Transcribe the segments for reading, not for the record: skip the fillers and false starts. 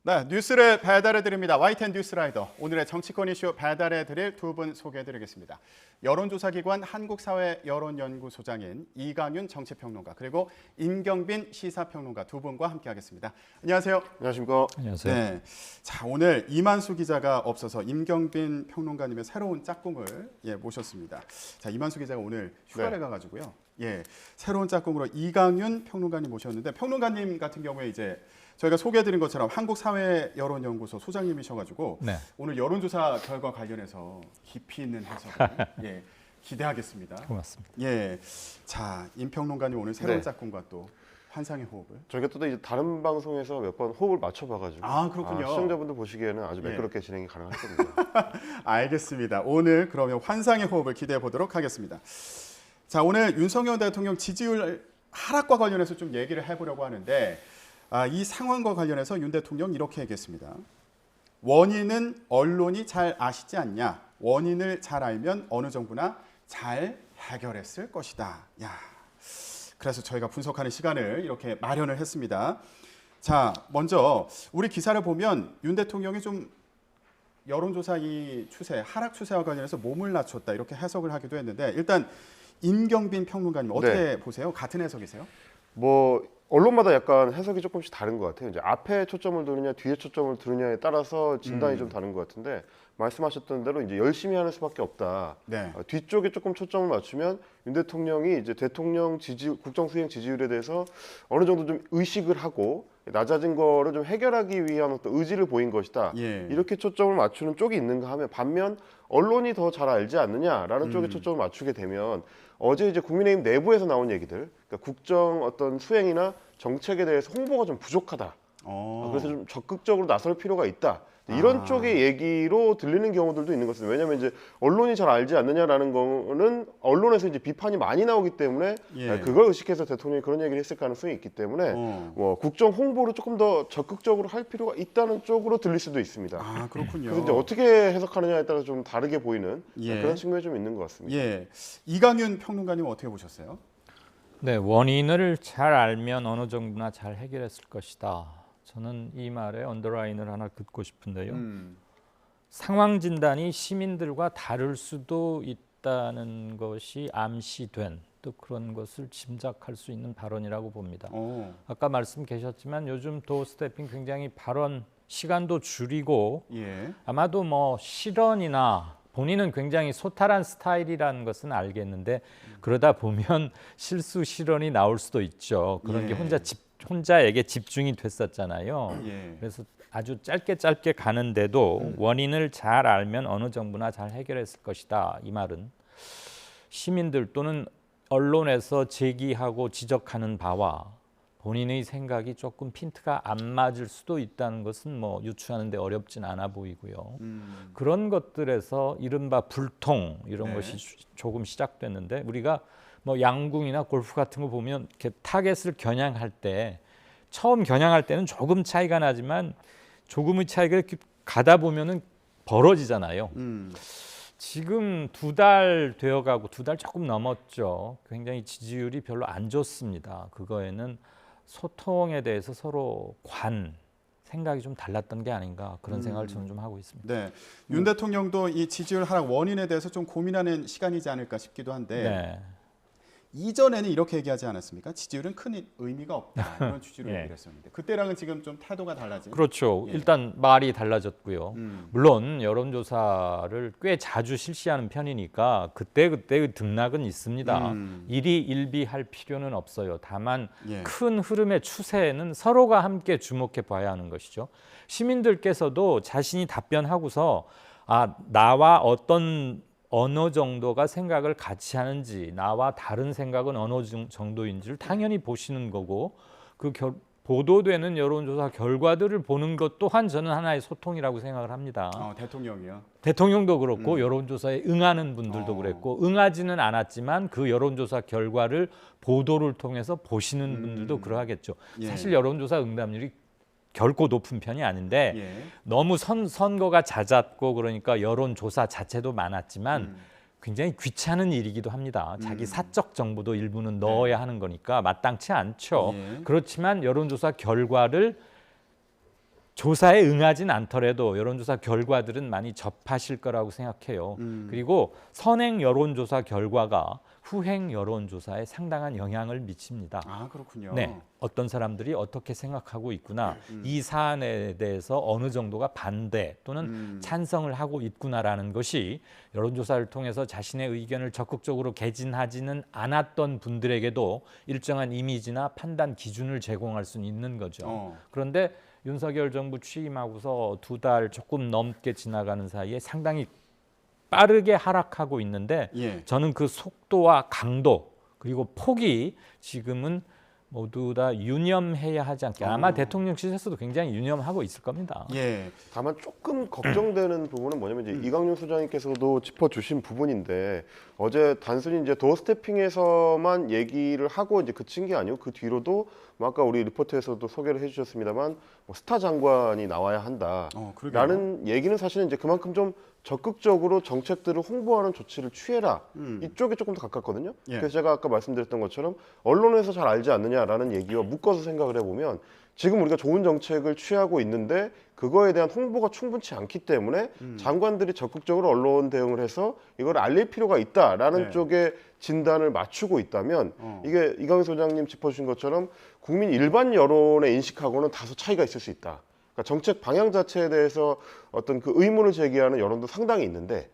네, 뉴스를 배달해드립니다. YTN 뉴스라이더. 오늘의 정치권 이슈 배달해드릴 두 분 소개해드리겠습니다. 여론조사기관 한국사회여론연구소장인 이강윤 정치평론가 그리고 임경빈 시사평론가 두 분과 함께하겠습니다. 안녕하세요. 안녕하십니까. 안녕하세요. 네, 자 오늘 이만수 기자가 없어서 임경빈 평론가님의 새로운 짝꿍을 모셨습니다. 자 이만수 기자가 오늘 휴가를 가가지고요. 새로운 짝꿍으로 이강윤 평론가님 모셨는데 평론가님 같은 경우에 이제 저희가 소개해드린 것처럼 한국사회여론연구소 소장님이셔가지고 오늘 여론조사 결과 관련해서 깊이 있는 해석을 기대하겠습니다. 고맙습니다. 자 임평론가님 오늘 새로운 짝꿍과 또 환상의 호흡을 저희가 또 이제 다른 방송에서 몇 번 호흡을 맞춰봐가지고 그렇군요. 시청자분들 보시기에는 아주 매끄럽게 진행이 가능할 겁니다. 알겠습니다. 오늘 그러면 환상의 호흡을 기대해 보도록 하겠습니다. 자 오늘 윤석열 대통령 지지율 하락과 관련해서 좀 얘기를 해보려고 하는데 이 상황과 관련해서 윤 대통령 이렇게 얘기했습니다. 원인은 언론이 잘 아시지 않냐. 원인을 잘 알면 어느 정부나 잘 해결했을 것이다. 그래서 저희가 분석하는 시간을 이렇게 마련을 했습니다. 자, 먼저 우리 기사를 보면 윤 대통령이 좀 여론조사 이 추세, 하락 추세와 관련해서 몸을 낮췄다 이렇게 해석을 하기도 했는데 일단 임경빈 평론가님 어떻게 보세요? 같은 해석이세요? 언론마다 약간 해석이 조금씩 다른 것 같아요. 이제 앞에 초점을 두느냐, 뒤에 초점을 두느냐에 따라서 진단이 좀 다른 것 같은데 말씀하셨던 대로 이제 열심히 하는 수밖에 없다. 뒤쪽에 조금 초점을 맞추면 윤 대통령이 이제 대통령 국정 수행 지지율에 대해서 어느 정도 좀 의식을 하고 낮아진 거를 좀 해결하기 위한 어떤 의지를 보인 것이다. 이렇게 초점을 맞추는 쪽이 있는가 하면 반면 언론이 더 잘 알지 않느냐라는 쪽에 초점을 맞추게 되면 어제 이제 국민의힘 내부에서 나온 얘기들, 그러니까 국정 어떤 수행이나 정책에 대해서 홍보가 좀 부족하다. 그래서 좀 적극적으로 나설 필요가 있다. 이런 쪽의 얘기로 들리는 경우들도 있는 것같습니다. 왜냐하면 이제 언론이 잘 알지 않느냐라는 거는 언론에서 이제 비판이 많이 나오기 때문에 그걸 의식해서 대통령이 그런 얘기를 했을 가능성이 있기 때문에 국정 홍보를 조금 더 적극적으로 할 필요가 있다는 쪽으로 들릴 수도 있습니다. 그렇군요. 그래서 이제 어떻게 해석하느냐에 따라 좀 다르게 보이는 그런 측면이 좀 있는 것 같습니다. 이강윤 평론가님은 어떻게 보셨어요? 네, 원인을 잘 알면 어느 정도나 잘 해결했을 것이다. 저는 이 말에 언더라인을 하나 긋고 싶은데요. 상황 진단이 시민들과 다를 수도 있다는 것이 암시된 또 그런 것을 짐작할 수 있는 발언이라고 봅니다. 아까 말씀 계셨지만 요즘 도어 스태핑 굉장히 발언 시간도 줄이고 아마도 실언이나 본인은 굉장히 소탈한 스타일이라는 것은 알겠는데 그러다 보면 실수 실언이 나올 수도 있죠. 그런 게 혼자에게 집중이 됐었잖아요. 그래서 아주 짧게 가는데도 원인을 잘 알면 어느 정부나 잘 해결했을 것이다. 이 말은 시민들 또는 언론에서 제기하고 지적하는 바와 본인의 생각이 조금 핀트가 안 맞을 수도 있다는 것은 유추하는 데 어렵진 않아 보이고요. 그런 것들에서 이른바 불통 이런 것이 조금 시작됐는데 우리가 양궁이나 골프 같은 거 보면 이렇게 타겟을 겨냥할 때 처음 겨냥할 때는 조금 차이가 나지만 조금의 차이가 이렇게 가다 보면은 벌어지잖아요. 지금 2달 되어가고 2달 조금 넘었죠. 굉장히 지지율이 별로 안 좋습니다. 그거에는 소통에 대해서 서로 생각이 좀 달랐던 게 아닌가 그런 생각을 저는 좀 하고 있습니다. 윤 대통령도 이 지지율 하락 원인에 대해서 좀 고민하는 시간이지 않을까 싶기도 한데 이전에는 이렇게 얘기하지 않았습니까? 지지율은 큰 의미가 없다 이런 취지로 얘기를 했었는데 그때랑은 지금 좀 태도가 달라진. 그렇죠. 일단 말이 달라졌고요. 물론 여론조사를 꽤 자주 실시하는 편이니까 그때의 등락은 있습니다. 일희일비할 필요는 없어요. 다만 큰 흐름의 추세는 서로가 함께 주목해 봐야 하는 것이죠. 시민들께서도 자신이 답변하고서 나와 어느 정도가 생각을 같이 하는지 나와 다른 생각은 어느 정도인지를 당연히 보시는 거고 보도되는 여론조사 결과들을 보는 것 또한 저는 하나의 소통이라고 생각을 합니다. 대통령이요? 대통령도 그렇고 여론조사에 응하는 분들도 그랬고 응하지는 않았지만 그 여론조사 결과를 보도를 통해서 보시는 분들도 그러하겠죠. 사실 여론조사 응답률이 결코 높은 편이 아닌데 너무 선거가 잦았고 그러니까 여론조사 자체도 많았지만 굉장히 귀찮은 일이기도 합니다. 자기 사적 정보도 일부는 넣어야 하는 거니까 마땅치 않죠. 그렇지만 여론조사 결과를 조사에 응하진 않더라도 여론조사 결과들은 많이 접하실 거라고 생각해요. 그리고 선행 여론조사 결과가 후행 여론조사에 상당한 영향을 미칩니다. 아, 그렇군요. 네, 어떤 사람들이 어떻게 생각하고 있구나, 이 사안에 대해서 어느 정도가 반대 또는 찬성을 하고 있구나라는 것이 여론조사를 통해서 자신의 의견을 적극적으로 개진하지는 않았던 분들에게도 일정한 이미지나 판단 기준을 제공할 수는 있는 거죠. 그런데 윤석열 정부 취임하고서 2달 조금 넘게 지나가는 사이에 상당히 빠르게 하락하고 있는데 예. 저는 그 속도와 강도 그리고 폭이 지금은 모두 다 유념해야 하지 않겠나. 아마 대통령실에서도 굉장히 유념하고 있을 겁니다. 예. 다만 조금 걱정되는 부분은 뭐냐면 이제 이강윤 소장님께서도 짚어주신 부분인데 어제 단순히 이제 도어 스태핑에서만 얘기를 하고 이제 그친 게 아니고 그 뒤로도 뭐 아까 우리 리포트에서도 소개를 해주셨습니다만 뭐 스타 장관이 나와야 한다라는 얘기는 사실은 이제 그만큼 좀 적극적으로 정책들을 홍보하는 조치를 취해라 이쪽에 조금 더 가깝거든요. 예. 그래서 제가 아까 말씀드렸던 것처럼 언론에서 잘 알지 않느냐라는 얘기와 묶어서 생각을 해보면 지금 우리가 좋은 정책을 취하고 있는데 그거에 대한 홍보가 충분치 않기 때문에 장관들이 적극적으로 언론 대응을 해서 이걸 알릴 필요가 있다라는 네. 쪽에 진단을 맞추고 있다면 이게 이강희 소장님 짚어주신 것처럼 국민 일반 여론의 인식하고는 다소 차이가 있을 수 있다. 그러니까 정책 방향 자체에 대해서 어떤 그 의문을 제기하는 여론도 상당히 있는데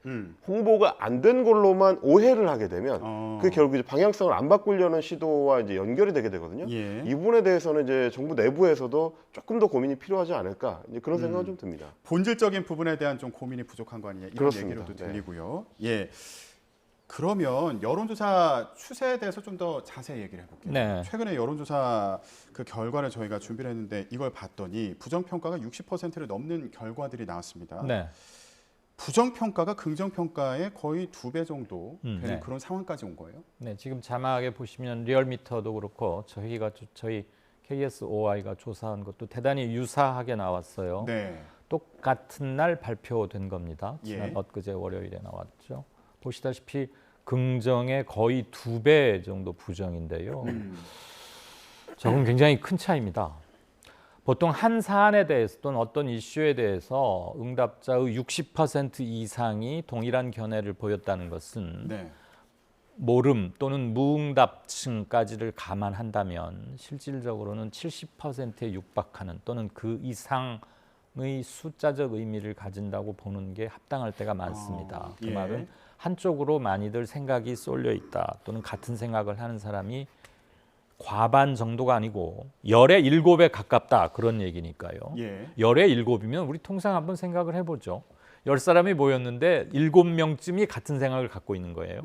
홍보가 안 된 걸로만 오해를 하게 되면 그게 결국 이제 방향성을 안 바꾸려는 시도와 이제 연결이 되게 되거든요. 예. 이 부분에 대해서는 이제 정부 내부에서도 조금 더 고민이 필요하지 않을까 이제 그런 생각은 좀 듭니다. 본질적인 부분에 대한 좀 고민이 부족한 거 아니냐 이런 그렇습니다. 얘기로도 네. 들리고요. 예. 그러면 여론조사 추세에 대해서 좀 더 자세히 얘기를 해볼게요. 네. 최근에 여론조사 그 결과를 저희가 준비를 했는데 이걸 봤더니 부정평가가 60%를 넘는 결과들이 나왔습니다. 네. 부정평가가 긍정평가의 거의 2배 정도 되는 네. 그런 상황까지 온 거예요. 네, 지금 자막에 보시면 리얼미터도 그렇고 저희 KSOI가 조사한 것도 대단히 유사하게 나왔어요. 네. 똑같은 날 발표된 겁니다. 지난 예. 엊그제 월요일에 나왔죠. 보시다시피 긍정의 거의 2배 정도 부정인데요. 저건 굉장히 큰 차이입니다. 보통 한 사안에 대해서 또는 어떤 이슈에 대해서 응답자의 60% 이상이 동일한 견해를 보였다는 것은 네. 모름 또는 무응답층까지를 감안한다면 실질적으로는 70%에 육박하는 또는 그 이상의 숫자적 의미를 가진다고 보는 게 합당할 때가 많습니다. 그 예. 말은 한쪽으로 많이들 생각이 쏠려 있다 또는 같은 생각을 하는 사람이 과반 정도가 아니고 열의 7에 가깝다 그런 얘기니까요. 예. 열의 7이면 우리 통상 한번 생각을 해보죠. 10사람이 모였는데 7명쯤이 같은 생각을 갖고 있는 거예요.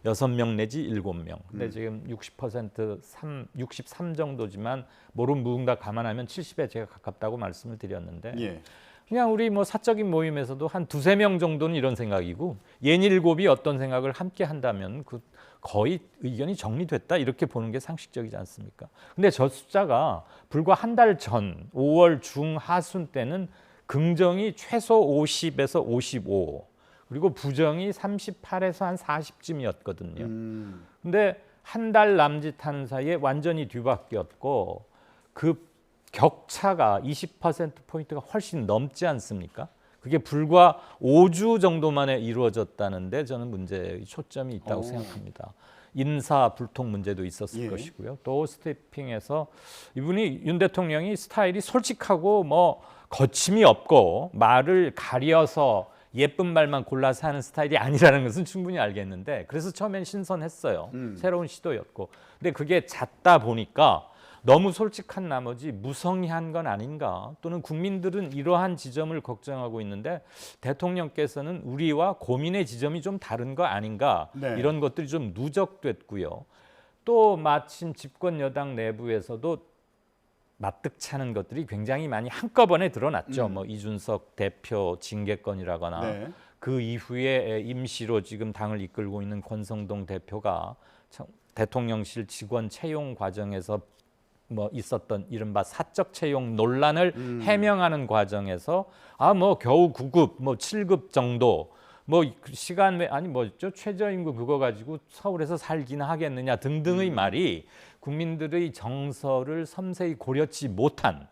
6명 내지 7명. 근데 지금 60% 63 정도지만 모름 무응답 감안하면 70에 제가 가깝다고 말씀을 드렸는데 예. 그냥 우리 뭐 사적인 모임에서도 한 2-3명 정도는 이런 생각이고 얘7이 어떤 생각을 함께 한다면 그 거의 의견이 정리됐다 이렇게 보는 게 상식적이지 않습니까? 근데 저 숫자가 불과 한 달 전 5월 중하순 때는 긍정이 최소 50에서 55 그리고 부정이 38에서 한 40쯤이었거든요. 근데 한 달 남짓하는 사이에 완전히 뒤바뀌었고 그 격차가 20%포인트가 훨씬 넘지 않습니까? 그게 불과 5주 정도 만에 이루어졌다는데 저는 문제의 초점이 있다고 생각합니다. 인사 불통 문제도 있었을 예. 것이고요. 또 스태핑에서 이분이 윤 대통령이 스타일이 솔직하고 뭐 거침이 없고 말을 가려서 예쁜 말만 골라서 하는 스타일이 아니라는 것은 충분히 알겠는데 그래서 처음엔 신선했어요. 새로운 시도였고. 근데 그게 잦다 보니까 너무 솔직한 나머지 무성의한 건 아닌가 또는 국민들은 이러한 지점을 걱정하고 있는데 대통령께서는 우리와 고민의 지점이 좀 다른 거 아닌가 네. 이런 것들이 좀 누적됐고요. 또 마침 집권 여당 내부에서도 맞득찮은 것들이 굉장히 많이 한꺼번에 드러났죠. 뭐 이준석 대표 징계건이라거나 네. 그 이후에 임시로 지금 당을 이끌고 있는 권성동 대표가 대통령실 직원 채용 과정에서 뭐 있었던 이른바 사적 채용 논란을 해명하는 과정에서 뭐 겨우 9급 뭐 7급 정도 뭐 시간 외 아니 뭐죠 최저임금 그거 가지고 서울에서 살기나 하겠느냐 등등의 말이 국민들의 정서를 섬세히 고려치 못한.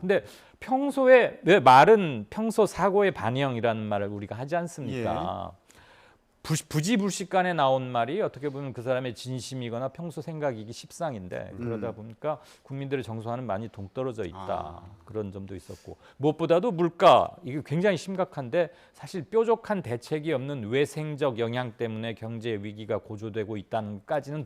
근데 평소에 왜 말은 평소 사고의 반영이라는 말을 우리가 하지 않습니까? 부지불식간에 나온 말이 어떻게 보면 그 사람의 진심이거나 평소 생각이기 십상인데 그러다 보니까 국민들의 정서와는 많이 동떨어져 있다. 그런 점도 있었고 무엇보다도 물가 이게 굉장히 심각한데 사실 뾰족한 대책이 없는 외생적 영향 때문에 경제 위기가 고조되고 있다는 것까지는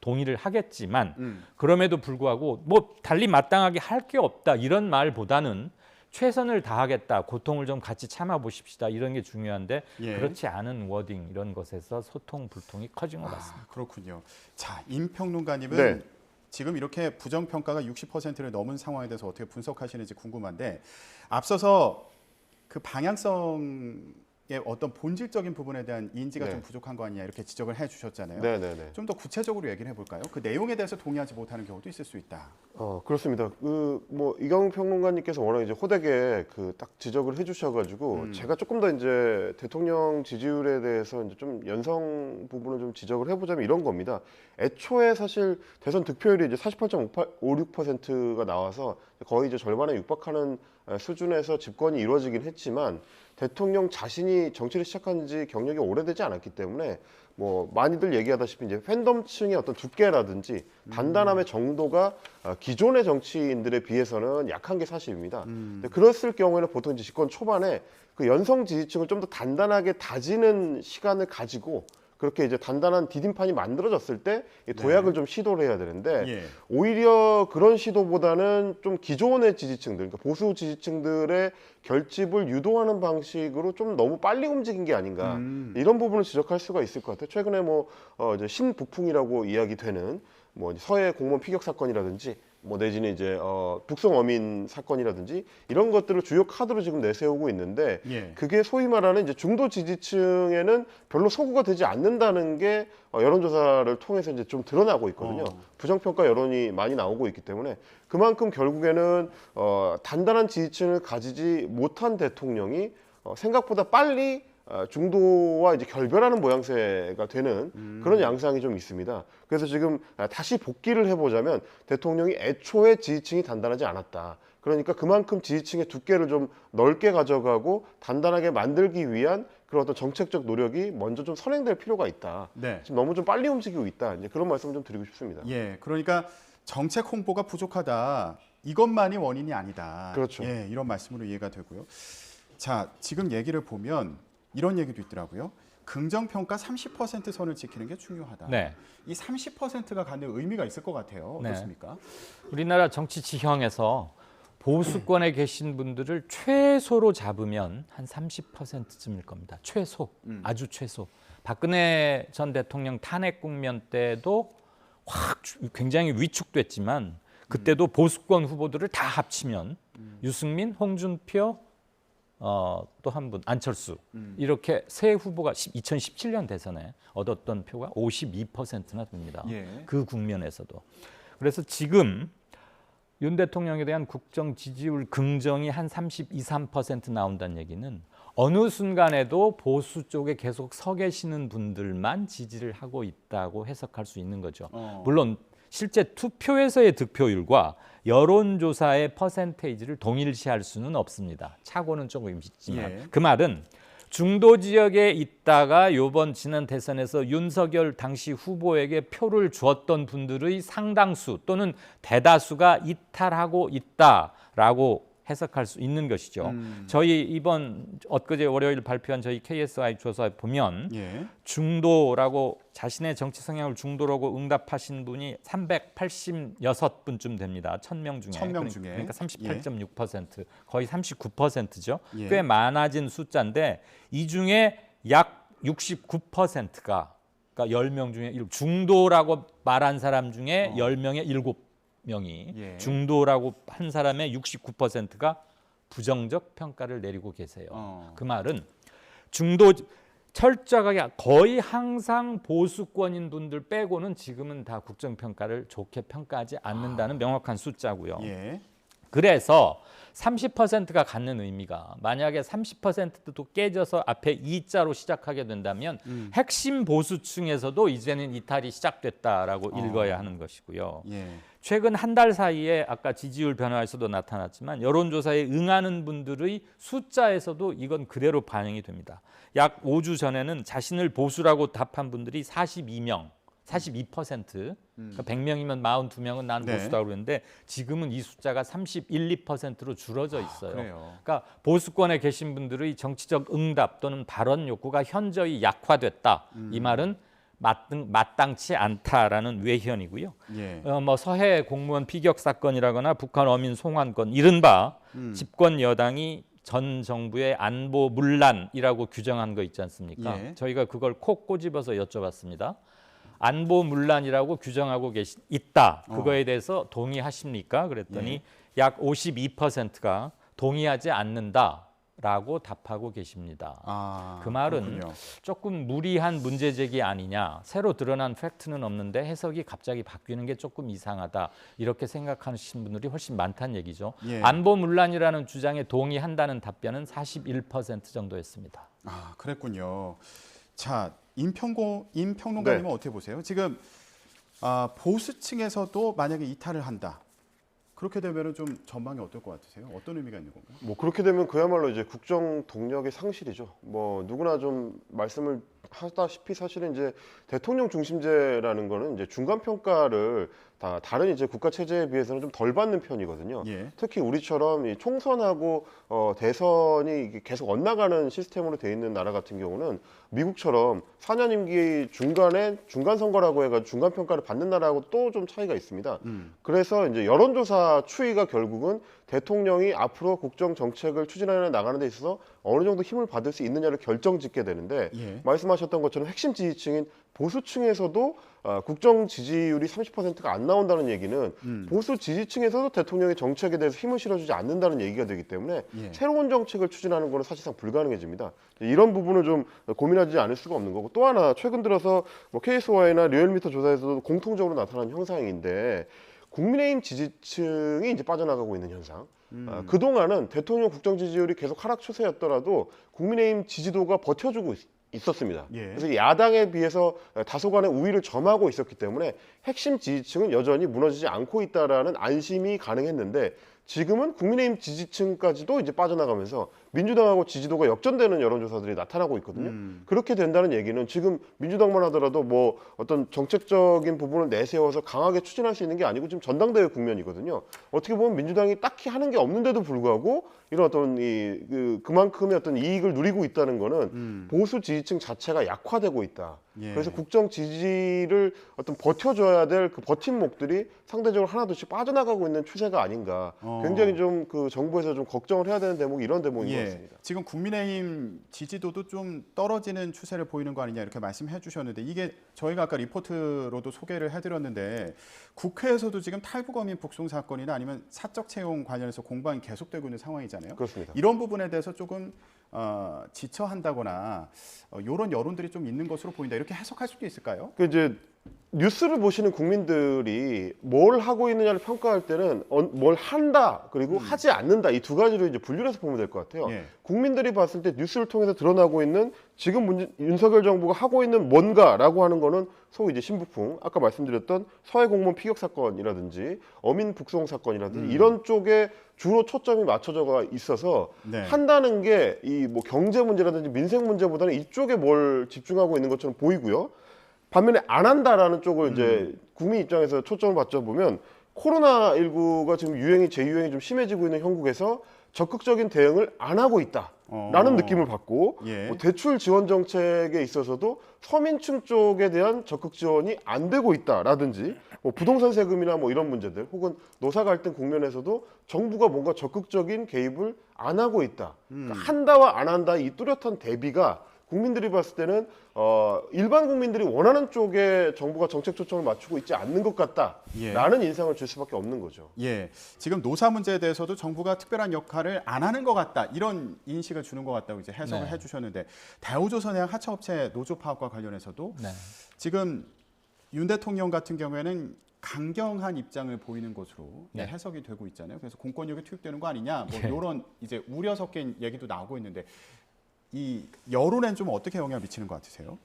동의를 하겠지만 그럼에도 불구하고 뭐 달리 마땅하게 할 게 없다 이런 말보다는 최선을 다하겠다. 고통을 좀 같이 참아보십시다. 이런 게 중요한데 그렇지 않은 워딩 이런 것에서 소통 불통이 커진 것 같습니다. 그렇군요. 자, 임평론가님은 네. 지금 이렇게 부정평가가 60%를 넘은 상황에 대해서 어떻게 분석하시는지 궁금한데 앞서서 그 방향성의 어떤 본질적인 부분에 대한 인지가 좀 부족한 거 아니냐 이렇게 지적을 해주셨잖아요. 네네네. 좀 더 구체적으로 얘기를 해볼까요? 그 내용에 대해서 동의하지 못하는 경우도 있을 수 있다. 그렇습니다. 뭐 이강훈 평론가님께서 워낙 이제 호되게 딱 지적을 해주셔가지고 제가 조금 더 이제 대통령 지지율에 대해서 이제 좀 연성 부분을 좀 지적을 해보자면 이런 겁니다. 애초에 사실 대선 득표율이 이제 48.56%가 나와서 거의 이제 절반에 육박하는 수준에서 집권이 이루어지긴 했지만 대통령 자신이 정치를 시작한 지 경력이 오래되지 않았기 때문에 뭐 많이들 얘기하다시피 이제 팬덤층의 어떤 두께라든지 단단함의 정도가 기존의 정치인들에 비해서는 약한 게 사실입니다. 근데 그랬을 경우에는 보통 이제 집권 초반에 그 연성 지지층을 좀 더 단단하게 다지는 시간을 가지고 그렇게 이제 단단한 디딤판이 만들어졌을 때 도약을 좀 시도를 해야 되는데 오히려 그런 시도보다는 좀 기존의 지지층들, 그러니까 보수 지지층들의 결집을 유도하는 방식으로 좀 너무 빨리 움직인 게 아닌가 이런 부분을 지적할 수가 있을 것 같아요. 최근에 뭐 이제 신북풍이라고 이야기되는 뭐 이제 서해 공무원 피격 사건이라든지 뭐 내지는 이제 북송 어민 사건이라든지 이런 것들을 주요 카드로 지금 내세우고 있는데 그게 소위 말하는 이제 중도 지지층에는 별로 소구가 되지 않는다는 게 여론조사를 통해서 이제 좀 드러나고 있거든요. 부정평가 여론이 많이 나오고 있기 때문에 그만큼 결국에는 단단한 지지층을 가지지 못한 대통령이 생각보다 빨리 중도와 이제 결별하는 모양새가 되는 그런 양상이 좀 있습니다. 그래서 지금 다시 복기를 해보자면 대통령이 애초에 지지층이 단단하지 않았다. 그러니까 그만큼 지지층의 두께를 좀 넓게 가져가고 단단하게 만들기 위한 그런 어떤 정책적 노력이 먼저 좀 선행될 필요가 있다. 지금 너무 좀 빨리 움직이고 있다. 이제 그런 말씀을 좀 드리고 싶습니다. 그러니까 정책 홍보가 부족하다. 이것만이 원인이 아니다. 그렇죠. 이런 말씀으로 이해가 되고요. 자, 지금 얘기를 보면 이런 얘기도 있더라고요. 긍정평가 30% 선을 지키는 게 중요하다. 이 30%가 갖는 의미가 있을 것 같아요. 어떻습니까? 우리나라 정치 지형에서 보수권에 계신 분들을 최소로 잡으면 한 30%쯤일 겁니다. 최소, 아주 최소. 박근혜 전 대통령 탄핵 국면 때도 확 굉장히 위축됐지만 그때도 보수권 후보들을 다 합치면 유승민, 홍준표, 또 한 분 안철수 이렇게 세 후보가 2017년 대선에 얻었던 표가 52%나 됩니다. 그 국면에서도. 그래서 지금 윤 대통령에 대한 국정 지지율 긍정이 한 32, 3% 나온다는 얘기는 어느 순간에도 보수 쪽에 계속 서 계시는 분들만 지지를 하고 있다고 해석할 수 있는 거죠. 물론 실제 투표에서의 득표율과 여론조사의 퍼센테이지를 동일시할 수는 없습니다. 차고는 조금 있지만 그 말은 중도 지역에 있다가 이번 지난 대선에서 윤석열 당시 후보에게 표를 주었던 분들의 상당수 또는 대다수가 이탈하고 있다라고 해석할 수 있는 것이죠. 저희 이번 엊그제 월요일 발표한 저희 KSI 조사에 보면 중도라고 자신의 정치 성향을 중도라고 응답하신 분이 386분쯤 됩니다. 1000명 중에. 1000명 중에. 그러니까 38.6%, 거의 39%죠. 꽤 많아진 숫자인데 이 중에 약 69%가 그러니까 10명 중에 중도라고 말한 사람 중에 10명에 7명이 중도라고 한 사람의 69%가 부정적 평가를 내리고 계세요. 그 말은 중도 철저하게 거의 항상 보수권인 분들 빼고는 지금은 다 국정평가를 좋게 평가하지 않는다는 명확한 숫자고요. 그래서 30%가 갖는 의미가 만약에 30%도 깨져서 앞에 2자로 시작하게 된다면 핵심 보수층에서도 이제는 이탈이 시작됐다라고 읽어야 하는 것이고요. 예. 최근 한 달 사이에 아까 지지율 변화에서도 나타났지만 여론조사에 응하는 분들의 숫자에서도 이건 그대로 반영이 됩니다. 약 5주 전에는 자신을 보수라고 답한 분들이 42명, 42%, 그러니까 100명이면 42명은 나는 네. 보수다고 그랬는데 지금은 이 숫자가 31, 2%로 줄어져 있어요. 그래요. 그러니까 보수권에 계신 분들의 정치적 응답 또는 발언 욕구가 현저히 약화됐다. 이 말은 마땅치 않다라는 외현이고요. 예. 뭐 서해 공무원 피격 사건이라거나 북한 어민 송환건 이른바 집권 여당이 전 정부의 안보 문란이라고 규정한 거 있지 않습니까? 예. 저희가 그걸 콕 꼬집어서 여쭤봤습니다. 안보 문란이라고 규정하고 있다. 그거에 대해서 동의하십니까? 그랬더니 예. 약 52%가 동의하지 않는다라고 답하고 계십니다. 아, 그 말은 그렇군요. 조금 무리한 문제 제기 아니냐. 새로 드러난 팩트는 없는데 해석이 갑자기 바뀌는 게 조금 이상하다. 이렇게 생각하시는 분들이 훨씬 많다는 얘기죠. 예. 안보 문란이라는 주장에 동의한다는 답변은 41% 정도였습니다. 아, 그랬군요. 자, 임평론가님은 네. 어떻게 보세요? 지금 보수층에서도 만약에 이탈을 한다. 그렇게 되면은 좀 전망이 어떨 것 같으세요? 어떤 의미가 있는 건가요? 뭐 그렇게 되면 그야말로 이제 국정 동력의 상실이죠. 뭐 누구나 좀 말씀을 하다시피 사실은 이제 대통령 중심제라는 거는 이제 중간 평가를 다른 이제 국가 체제에 비해서는 좀 덜 받는 편이거든요. 예. 특히 우리처럼 이 총선하고 대선이 이게 계속 엇나가는 시스템으로 돼 있는 나라 같은 경우는 미국처럼 4년 임기 중간에 중간 선거라고 해가지고 중간 평가를 받는 나라하고 또 좀 차이가 있습니다. 그래서 이제 여론조사 추이가 결국은 대통령이 앞으로 국정 정책을 추진하려 나가는 데 있어서 어느 정도 힘을 받을 수 있느냐를 결정짓게 되는데 예. 말씀하셨던 것처럼 핵심 지지층인 보수층에서도 국정 지지율이 30%가 안 나온다는 얘기는 보수 지지층에서도 대통령의 정책에 대해서 힘을 실어주지 않는다는 얘기가 되기 때문에 예. 새로운 정책을 추진하는 것은 사실상 불가능해집니다. 이런 부분을 좀 고민하지 않을 수가 없는 거고 또 하나 최근 들어서 뭐 KSY나 리얼미터 조사에서도 공통적으로 나타난 현상인데 국민의힘 지지층이 이제 빠져나가고 있는 현상. 그동안은 대통령 국정 지지율이 계속 하락 추세였더라도 국민의힘 지지도가 버텨주고 있었습니다. 예. 그래서 야당에 비해서 다소간의 우위를 점하고 있었기 때문에 핵심 지지층은 여전히 무너지지 않고 있다라는 안심이 가능했는데 지금은 국민의힘 지지층까지도 이제 빠져나가면서 민주당하고 지지도가 역전되는 여론조사들이 나타나고 있거든요. 그렇게 된다는 얘기는 지금 민주당만 하더라도 뭐 어떤 정책적인 부분을 내세워서 강하게 추진할 수 있는 게 아니고 지금 전당대회 국면이거든요. 어떻게 보면 민주당이 딱히 하는 게 없는데도 불구하고 이런 어떤 그만큼의 어떤 이익을 누리고 있다는 거는 보수 지지층 자체가 약화되고 있다. 예. 그래서 국정 지지를 어떤 버텨줘야 될 그 버팀목들이 상대적으로 하나둘씩 빠져나가고 있는 추세가 아닌가. 굉장히 좀 그 정부에서 좀 걱정을 해야 되는 대목이 이런 대목인 것 같습니다. 지금 국민의힘 지지도도 좀 떨어지는 추세를 보이는 거 아니냐 이렇게 말씀해 주셨는데 이게 저희가 아까 리포트로도 소개를 해드렸는데 국회에서도 지금 탈북어민 북송 사건이나 아니면 사적 채용 관련해서 공방이 계속되고 있는 상황이잖아요. 그렇습니다. 이런 부분에 대해서 조금 지쳐한다거나 이런 여론들이 좀 있는 것으로 보인다 이렇게 해석할 수도 있을까요? 그 이제 뉴스를 보시는 국민들이 뭘 하고 있느냐를 평가할 때는 뭘 한다 그리고 하지 않는다 이 두 가지로 이제 분류해서 보면 될 것 같아요. 예. 국민들이 봤을 때 뉴스를 통해서 드러나고 있는 지금 윤석열 정부가 하고 있는 뭔가라고 하는 거는 소위 이제 신북풍 아까 말씀드렸던 서해 공무원 피격 사건이라든지 어민 북송 사건이라든지 이런 쪽에 주로 초점이 맞춰져 있어서 네. 한다는 게 이 뭐 경제 문제라든지 민생 문제보다는 이쪽에 뭘 집중하고 있는 것처럼 보이고요. 반면에 안 한다라는 쪽을 이제 국민 입장에서 초점을 맞춰보면 코로나19가 지금 재유행이 좀 심해지고 있는 형국에서 적극적인 대응을 안 하고 있다라는 느낌을 받고 예. 뭐 대출 지원 정책에 있어서도 서민층 쪽에 대한 적극 지원이 안 되고 있다라든지 뭐 부동산 세금이나 뭐 이런 문제들 혹은 노사 갈등 국면에서도 정부가 뭔가 적극적인 개입을 안 하고 있다. 그러니까 한다와 안 한다 이 뚜렷한 대비가 국민들이 봤을 때는 일반 국민들이 원하는 쪽에 정부가 정책 초점을 맞추고 있지 않는 것 같다라는 인상을 줄 수밖에 없는 거죠. 예, 지금 노사 문제에 대해서도 정부가 특별한 역할을 안 하는 것 같다 이런 인식을 주는 것 같다고 이제 해석을 네. 해주셨는데 대우조선해양 하청업체 노조 파업과 관련해서도 네. 지금 윤 대통령 같은 경우에는 강경한 입장을 보이는 것으로 네. 해석이 되고 있잖아요. 그래서 공권력이 투입되는 거 아니냐, 뭐 이런 이제 우려 섞인 얘기도 나오고 있는데 이 여론엔 좀 어떻게 영향을 미치는 것 같으세요?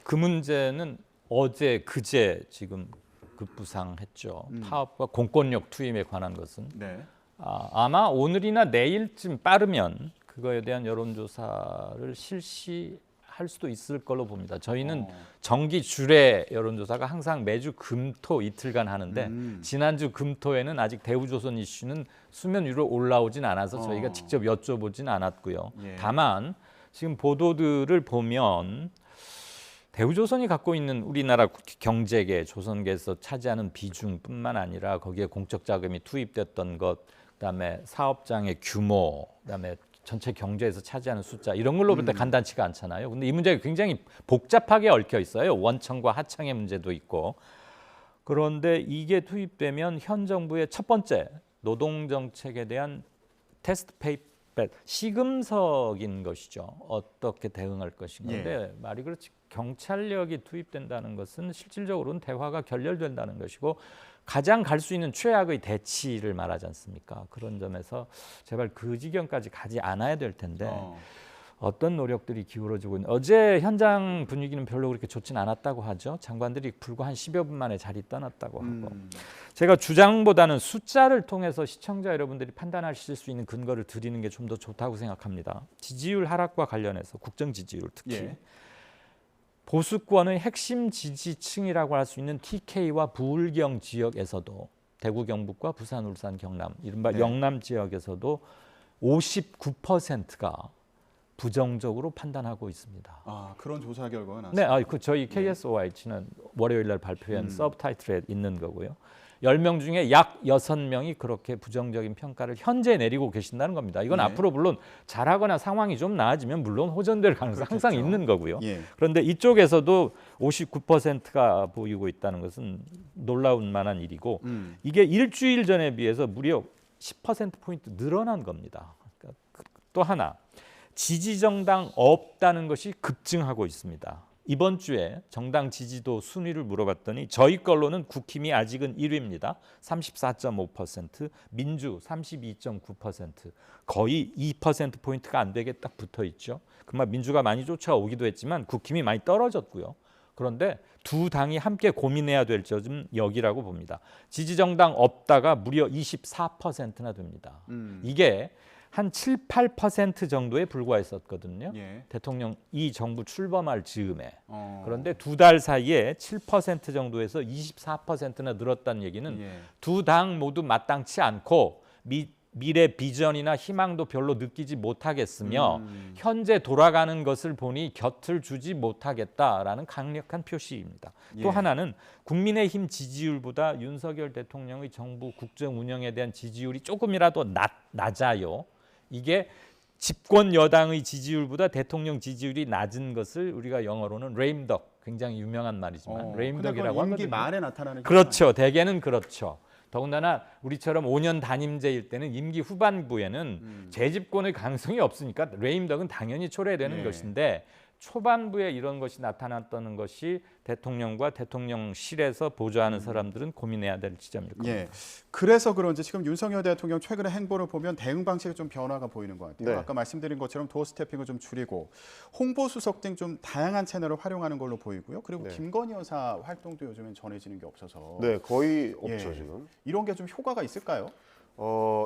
그 문제는 어제 그제 지금 급부상했죠. 파업과 공권력 투입에 관한 것은 네. 아마 오늘이나 내일쯤 빠르면 그거에 대한 여론조사를 실시할 수도 있을 걸로 봅니다. 저희는 정기 주례 여론조사가 항상 매주 금토 이틀간 하는데 지난주 금토에는 아직 대우조선 이슈는 수면 위로 올라오진 않아서 저희가 직접 여쭤보진 않았고요. 예. 다만 지금 보도들을 보면 대우조선이 갖고 있는 우리나라 경제계, 조선계에서 차지하는 비중뿐만 아니라 거기에 공적 자금이 투입됐던 것, 그다음에 사업장의 규모, 그다음에 전체 경제에서 차지하는 숫자 이런 걸로 볼 때 간단치가 않잖아요. 근데 이 문제가 굉장히 복잡하게 얽혀 있어요. 원청과 하청의 문제도 있고. 그런데 이게 투입되면 현 정부의 첫 번째 노동 정책에 대한 테스트 페이퍼 시금석인 것이죠. 어떻게 대응할 것인가인데 말이 그렇지 경찰력이 투입된다는 것은 실질적으로는 대화가 결렬된다는 것이고 가장 갈 수 있는 최악의 대치를 말하지 않습니까? 그런 점에서 제발 그 지경까지 가지 않아야 될 텐데 어떤 노력들이 기울어지고 있는 어제 현장 분위기는 별로 그렇게 좋진 않았다고 하죠. 장관들이 불과 한 10여 분 만에 자리 떠났다고 하고 제가 주장보다는 숫자를 통해서 시청자 여러분들이 판단하실 수 있는 근거를 드리는 게 좀 더 좋다고 생각합니다. 지지율 하락과 관련해서 국정 지지율 특히 예. 보수권의 핵심 지지층이라고 할 수 있는 TK와 부울경 지역에서도 대구 경북과 부산 울산 경남 이른바 네. 영남 지역에서도 59%가 부정적으로 판단하고 있습니다. 아, 그런 조사 결과가 네, 나왔습니다. 그 저희 KSOI 지난 월요일 날 발표한 서브타이틀에 있는 거고요. 10명 중에 약 6명이 그렇게 부정적인 평가를 현재 내리고 계신다는 겁니다. 이건 네. 앞으로 물론 잘하거나 상황이 좀 나아지면 물론 호전될 가능성이 항상 그렇겠죠. 있는 거고요. 예. 그런데 이쪽에서도 59%가 보이고 있다는 것은 놀라운 만한 일이고 이게 일주일 전에 비해서 무려 10%포인트 늘어난 겁니다. 그러니까 또 하나 지지 정당 없다는 것이 급증하고 있습니다. 이번 주에 정당 지지도 순위를 물어봤더니 저희 걸로는 국힘이 아직은 1위입니다. 34.5%, 민주 32.9%, 거의 2%포인트가 안 되게 딱 붙어 있죠. 그만 민주가 많이 쫓아오기도 했지만 국힘이 많이 떨어졌고요. 그런데 두 당이 함께 고민해야 될 점은 여기라고 봅니다. 지지 정당 없다가 무려 24%나 됩니다. 이게 한 7, 8% 정도에 불과했었거든요. 예. 대통령 이 정부 출범할 즈음에. 그런데 두 달 사이에 7% 정도에서 24%나 늘었다는 얘기는 예. 두 당 모두 마땅치 않고 미래 비전이나 희망도 별로 느끼지 못하겠으며 현재 돌아가는 것을 보니 곁을 주지 못하겠다라는 강력한 표시입니다. 예. 또 하나는 국민의힘 지지율보다 윤석열 대통령의 정부 국정 운영에 대한 지지율이 조금이라도 낮아요. 이게 집권 여당의 지지율보다 대통령 지지율이 낮은 것을 우리가 영어로는 레임덕, 굉장히 유명한 말이지만 레임덕이라고 임기 하거든요. 말에 나타나는 그렇죠. 대개는 그렇죠. 더군다나 우리처럼 5년 단임제일 때는 임기 후반부에는 재집권의 가능성이 없으니까 레임덕은 당연히 초래되는 예. 것인데 초반부에 이런 것이 나타났다는 것이 대통령과 대통령실에서 보좌하는 사람들은 고민해야 될 지점일 겁니다. 예. 그래서 그런지 지금 윤석열 대통령 최근의 행보를 보면 대응 방식에 좀 변화가 보이는 것 같아요. 네. 아까 말씀드린 것처럼 도어 스태핑을 좀 줄이고 홍보 수석 등 좀 다양한 채널을 활용하는 걸로 보이고요. 그리고 네. 김건희 여사 활동도 요즘엔 전해지는 게 없어서 네, 거의 없죠 예. 지금. 이런 게 좀 효과가 있을까요?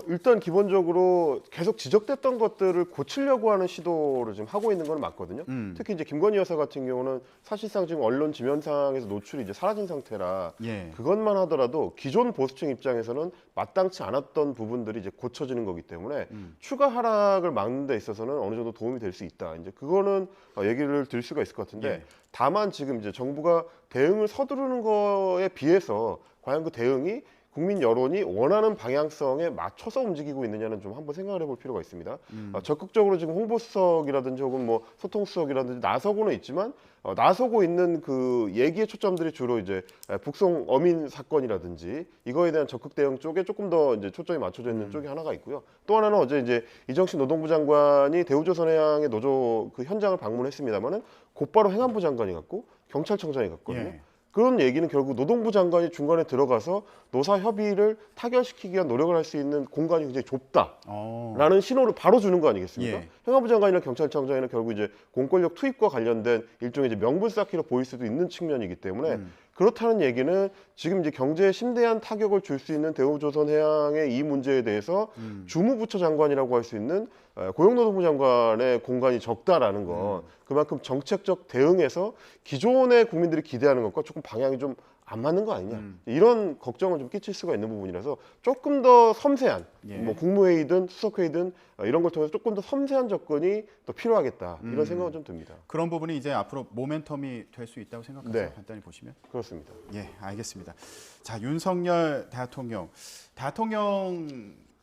일단 기본적으로 계속 지적됐던 것들을 고치려고 하는 시도를 지금 하고 있는 건 맞거든요. 특히 이제 김건희 여사 같은 경우는 사실상 지금 언론 지면상에서 노출이 이제 사라진 상태라 예. 그것만 하더라도 기존 보수층 입장에서는 마땅치 않았던 부분들이 이제 고쳐지는 거기 때문에 추가 하락을 막는 데 있어서는 어느 정도 도움이 될 수 있다. 이제 그거는 얘기를 드릴 수가 있을 것 같은데 예. 다만 지금 이제 정부가 대응을 서두르는 거에 비해서 과연 그 대응이 국민 여론이 원하는 방향성에 맞춰서 움직이고 있느냐는 좀 한번 생각을 해볼 필요가 있습니다. 적극적으로 지금 홍보수석이라든지 혹은 뭐 소통수석이라든지 나서고는 있지만 나서고 있는 그 얘기의 초점들이 주로 이제 북송 어민 사건이라든지 이거에 대한 적극 대응 쪽에 조금 더 이제 초점이 맞춰져 있는 쪽이 하나가 있고요. 또 하나는 어제 이제 이정식 노동부 장관이 대우조선해양의 노조 그 현장을 방문했습니다만은 곧바로 행안부 장관이 갔고 경찰청장이 갔거든요. 예. 그런 얘기는 결국 노동부 장관이 중간에 들어가서 노사 협의를 타결시키기 위한 노력을 할 수 있는 공간이 굉장히 좁다라는 신호를 바로 주는 거 아니겠습니까? 예. 행안부 장관이나 경찰청장이나 결국 이제 공권력 투입과 관련된 일종의 이제 명분 쌓기로 보일 수도 있는 측면이기 때문에 그렇다는 얘기는 지금 이제 경제에 심대한 타격을 줄 수 있는 대우조선해양의 이 문제에 대해서 주무부처 장관이라고 할 수 있는 고용노동부 장관의 공간이 적다라는 건 그만큼 정책적 대응에서 기존의 국민들이 기대하는 것과 조금 방향이 좀 안 맞는 거 아니냐 이런 걱정을 좀 끼칠 수가 있는 부분이라서 조금 더 섬세한 예. 뭐 국무회의든 수석회의든 이런 걸 통해서 조금 더 섬세한 접근이 더 필요하겠다 이런 생각은 좀 듭니다. 그런 부분이 이제 앞으로 모멘텀이 될 수 있다고 생각하세요? 네. 간단히 보시면. 그렇습니다. 예, 알겠습니다. 자, 윤석열 대통령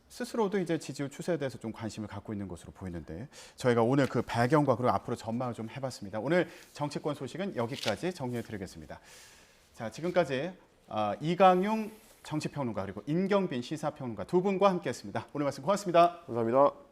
스스로도 이제 지지율 추세에 대해서 좀 관심을 갖고 있는 것으로 보이는데 저희가 오늘 그 발견과 그리고 앞으로 전망을 좀 해봤습니다. 오늘 정치권 소식은 여기까지 정리해드리겠습니다. 자, 지금까지 이강용 정치평론가 그리고 임경빈 시사평론가 두 분과 함께했습니다. 오늘 말씀 고맙습니다. 감사합니다.